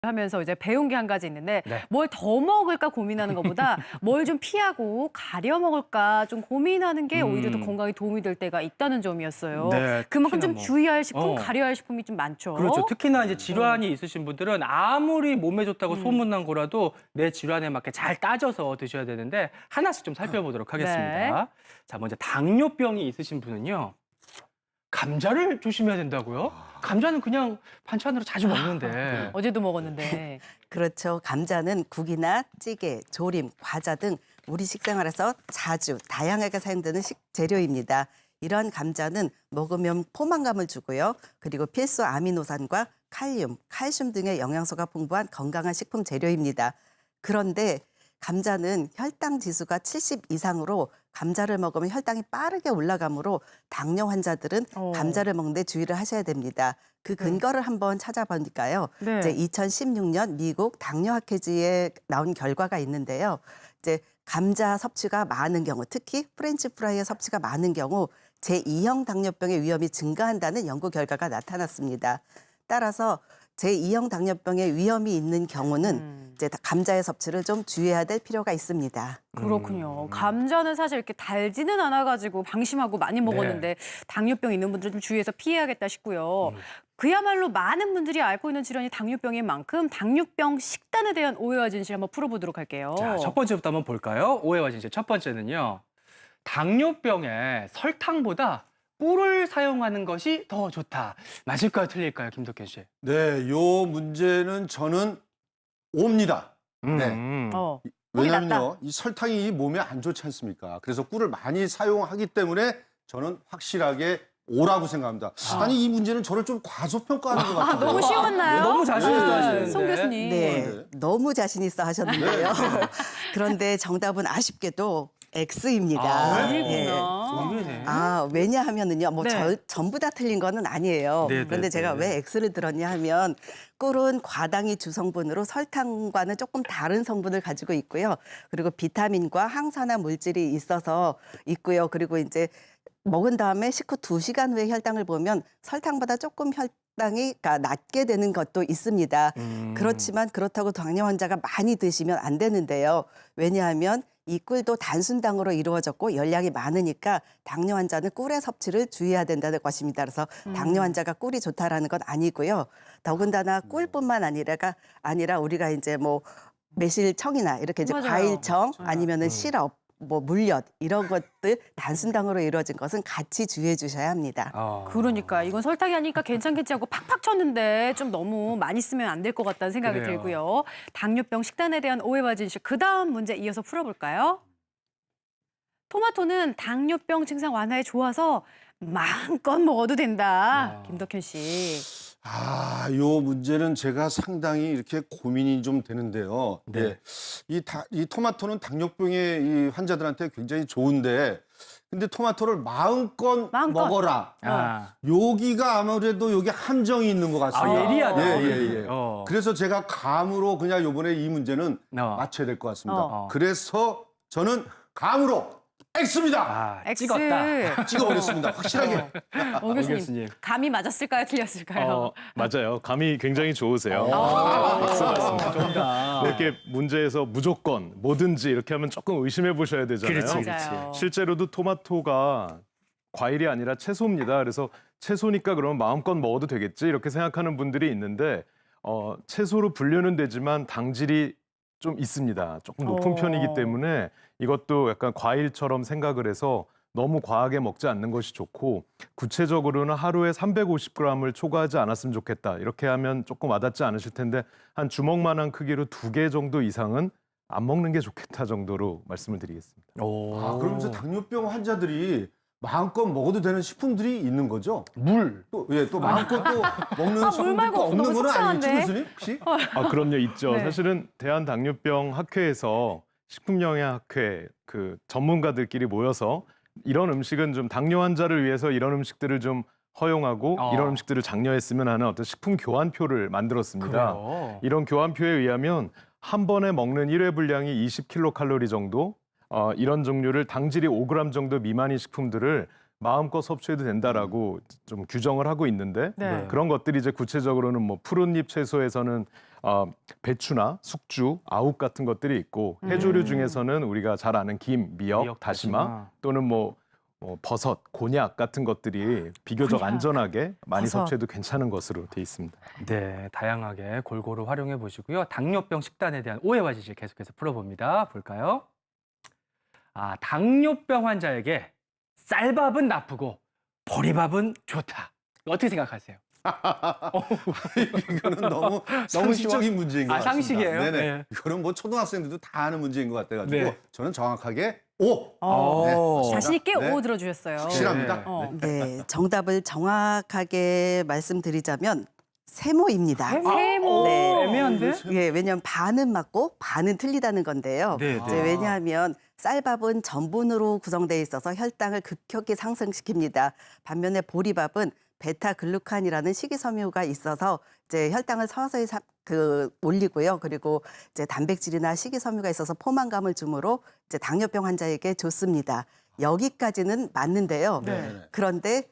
하면서 이제 배운 게 한 가지 있는데 네. 뭘 더 먹을까 고민하는 것보다 뭘 좀 피하고 가려 먹을까 좀 고민하는 게 오히려 더 건강에 도움이 될 때가 있다는 점이었어요. 네, 그만큼 특히나 좀 뭐. 주의할 식품, 어. 가려야 할 식품이 좀 많죠. 그렇죠. 특히나 이제 질환이 있으신 분들은 아무리 몸에 좋다고 소문난 거라도 내 질환에 맞게 잘 따져서 드셔야 되는데 하나씩 좀 살펴보도록 하겠습니다. 자, 먼저 당뇨병이 있으신 분은요. 감자를 조심해야 된다고요? 감자는 그냥 반찬으로 자주 먹는데. 어제도 먹었는데. 그렇죠. 감자는 국이나 찌개, 조림, 과자 등 우리 식생활에서 자주 다양하게 사용되는 식재료입니다. 이러한 감자는 먹으면 포만감을 주고요. 그리고 필수 아미노산과 칼륨, 칼슘 등의 영양소가 풍부한 건강한 식품 재료입니다. 그런데 감자는 혈당 지수가 70 이상으로 감자를 먹으면 혈당이 빠르게 올라가므로 당뇨 환자들은 감자를 먹는데 주의를 하셔야 됩니다. 그 근거를 한번 찾아보니까요. 네. 이제 2016년 미국 당뇨학회지에 나온 결과가 있는데요. 이제 감자 섭취가 많은 경우, 특히 프렌치 프라이의 섭취가 많은 경우 제2형 당뇨병의 위험이 증가한다는 연구 결과가 나타났습니다. 따라서 제2형 당뇨병의 위험이 있는 경우는 이제 감자의 섭취를 좀 주의해야 될 필요가 있습니다. 그렇군요. 감자는 사실 이렇게 달지는 않아가지고 방심하고 많이 먹었는데 당뇨병 있는 분들은 좀 주의해서 피해야겠다 싶고요. 그야말로 많은 분들이 앓고 있는 질환이 당뇨병인 만큼 당뇨병 식단에 대한 오해와 진실 한번 풀어보도록 할게요. 자, 첫 번째부터 한번 볼까요? 오해와 진실 첫 번째는요. 당뇨병에 설탕보다 꿀을 사용하는 것이 더 좋다. 맞을까요? 틀릴까요? 김덕현 씨. 네, 요 문제는 저는 옵니다. 네. 어. 꿀이 왜냐면요, 이 설탕이 몸에 안 좋지 않습니까? 그래서 꿀을 많이 사용하기 때문에 저는 확실하게 오라고 생각합니다. 아니, 이 문제는 저를 좀 과소평가하는 것 같아요. 너무 쉬웠나요? 너무 자신 있어 하시는데. 송 교수님. 네, 너무 자신 있어 하셨는데요. 그런데 정답은 아쉽게도 X입니다. 아니구나. 의외네. 왜냐하면은요, 네. 전부 다 틀린 거는 아니에요. 네, 그런데 네, 제가 네. 왜 X를 들었냐 하면 꿀은 과당이 주성분으로 설탕과는 조금 다른 성분을 가지고 있고요. 그리고 비타민과 항산화 물질이 있어서 있고요. 그리고 이제 먹은 다음에 식후 2시간 후에 혈당을 보면 설탕보다 조금 혈당이 낮게 되는 것도 있습니다. 그렇지만 그렇다고 당뇨 환자가 많이 드시면 안 되는데요. 왜냐하면 이 꿀도 단순당으로 이루어졌고 열량이 많으니까 당뇨 환자는 꿀의 섭취를 주의해야 된다는 것입니다. 그래서 당뇨 환자가 꿀이 좋다라는 건 아니고요. 더군다나 꿀뿐만 아니라 우리가 이제 뭐 매실청이나 이렇게 이제 맞아요. 과일청 아니면은 시럽 뭐 물엿 이런 것들 단순당으로 이루어진 것은 같이 주의해 주셔야 합니다. 그러니까 이건 설탕이 아니니까 괜찮겠지 하고 팍팍 쳤는데 좀 너무 많이 쓰면 안 될 것 같다는 생각이 그래요. 들고요. 당뇨병 식단에 대한 오해와 진실, 그다음 문제 이어서 풀어볼까요? 토마토는 당뇨병 증상 완화에 좋아서 마음껏 먹어도 된다. 김덕현 씨. 요 문제는 제가 상당히 이렇게 고민이 좀 되는데요. 네. 이 토마토는 당뇨병의 이 환자들한테 굉장히 좋은데, 근데 토마토를 마음껏 먹어라. 여기가 아무래도 여기 함정이 있는 것 같습니다. 예리하다. 예. 그래서 제가 감으로 그냥 요번에 이 문제는 맞춰야 될 것 같습니다. 그래서 저는 감으로 X입니다. X. 찍었다. 찍어버렸습니다. 확실하게. 오 교수님, 교수님. 감이 맞았을까요? 틀렸을까요? 맞아요. 감이 굉장히 좋으세요. X 맞습니다. 정답. 이렇게 문제에서 무조건 뭐든지 이렇게 하면 조금 의심해 보셔야 되잖아요. 그렇지. 맞아요. 실제로도 토마토가 과일이 아니라 채소입니다. 그래서 채소니까 그러면 마음껏 먹어도 되겠지 이렇게 생각하는 분들이 있는데 채소로 분류는 되지만 당질이 좀 있습니다. 조금 높은 편이기 때문에 이것도 약간 과일처럼 생각을 해서 너무 과하게 먹지 않는 것이 좋고 구체적으로는 하루에 350g을 초과하지 않았으면 좋겠다. 이렇게 하면 조금 와닿지 않으실 텐데 한 주먹만한 크기로 2개 정도 이상은 안 먹는 게 좋겠다 정도로 말씀을 드리겠습니다. 그러면서 당뇨병 환자들이 마음껏 먹어도 되는 식품들이 있는 거죠? 물. 또 마음껏 또 먹는 물 말고 식품도 없는 너무 거는 아니겠죠, 속상한데? 교수님? 혹시? 그럼요, 있죠. 네. 사실은 대한당뇨병 학회에서 식품영양학회 그 전문가들끼리 모여서 이런 음식은 좀 당뇨 환자를 위해서 이런 음식들을 좀 허용하고 이런 음식들을 장려했으면 하는 어떤 식품 교환표를 만들었습니다. 그래요? 이런 교환표에 의하면 한 번에 먹는 1회 분량이 20kcal 정도, 이런 종류를 당질이 5g 정도 미만인 식품들을 마음껏 섭취해도 된다라고 좀 규정을 하고 있는데 네. 그런 것들이 이제 구체적으로는 뭐 푸른잎 채소에서는 배추나 숙주, 아욱 같은 것들이 있고 해조류 중에서는 우리가 잘 아는 김, 미역, 다시마 또는 뭐 버섯, 곤약 같은 것들이 비교적 곤약. 안전하게 많이 버섯. 섭취해도 괜찮은 것으로 돼 있습니다. 네, 다양하게 골고루 활용해 보시고요. 당뇨병 식단에 대한 오해와 지식 계속해서 풀어봅니다. 볼까요? 당뇨병 환자에게 쌀밥은 나쁘고 보리밥은 좋다. 어떻게 생각하세요? 이거는 너무 상식적인 문제인 것 같습니다. 상식이에요? 네네. 네. 이거는 뭐 초등학생들도 다 아는 문제인 것 같아가지고 네. 저는 정확하게 오. 네, 맞습니다. 자신 있게 네. 오 들어주셨어요. 확실합니다. 네. 어. 네, 정답을 정확하게 말씀드리자면 세모입니다. 세모. 네. 애매한데? 예, 왜냐하면 반은 맞고 반은 틀리다는 건데요. 네, 네. 이제 왜냐하면 쌀밥은 전분으로 구성되어 있어서 혈당을 급격히 상승시킵니다. 반면에 보리밥은 베타글루칸이라는 식이섬유가 있어서 이제 혈당을 서서히 올리고요. 그리고 이제 단백질이나 식이섬유가 있어서 포만감을 주므로 이제 당뇨병 환자에게 좋습니다. 여기까지는 맞는데요. 네. 그런데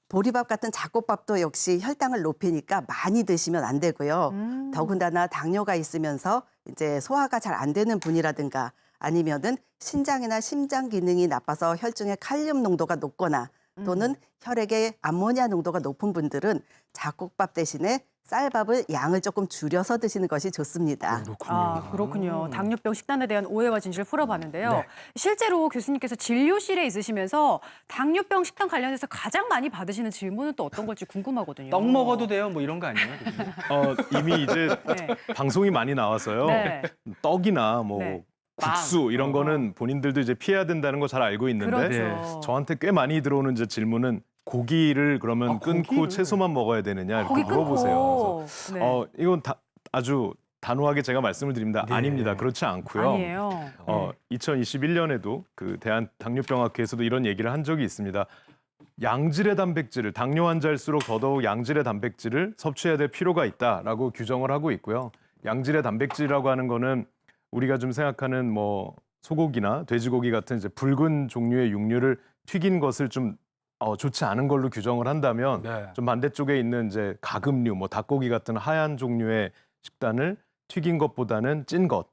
보리밥 같은 잡곡밥도 역시 혈당을 높이니까 많이 드시면 안 되고요. 더군다나 당뇨가 있으면서 이제 소화가 잘 안 되는 분이라든가 아니면은 신장이나 심장 기능이 나빠서 혈중에 칼륨 농도가 높거나 또는 혈액의 암모니아 농도가 높은 분들은 잡곡밥 대신에 쌀밥을 양을 조금 줄여서 드시는 것이 좋습니다. 그렇군요. 당뇨병 식단에 대한 오해와 진실을 풀어봤는데요. 네. 실제로 교수님께서 진료실에 있으시면서 당뇨병 식단 관련해서 가장 많이 받으시는 질문은 또 어떤 걸지 궁금하거든요. 떡 먹어도 돼요? 뭐 이런 거 아니에요? 이미 이제 네. 방송이 많이 나와서요. 네. 떡이나 뭐 네. 국수 이런 거는 본인들도 이제 피해야 된다는 거 잘 알고 있는데 그렇죠. 저한테 꽤 많이 들어오는 이제 질문은 고기를 그러면 끊고 고기를? 채소만 먹어야 되느냐 이렇게 고기 물어보세요. 끊고. 그래서 이건 아주 단호하게 제가 말씀을 드립니다. 네. 아닙니다. 그렇지 않고요. 아니에요. 2021년에도 그 대한당뇨병학회에서도 이런 얘기를 한 적이 있습니다. 양질의 단백질을 당뇨 환자일수록 더더욱 양질의 단백질을 섭취해야 될 필요가 있다라고 규정을 하고 있고요. 양질의 단백질이라고 하는 거는 우리가 좀 생각하는 뭐 소고기나 돼지고기 같은 이제 붉은 종류의 육류를 튀긴 것을 좀 좋지 않은 걸로 규정을 한다면 네. 좀 반대쪽에 있는 이제 가금류, 뭐 닭고기 같은 하얀 종류의 식단을 튀긴 것보다는 찐 것,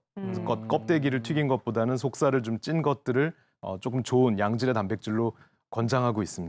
껍데기를 튀긴 것보다는 속살을 좀 찐 것들을 조금 좋은 양질의 단백질로 권장하고 있습니다.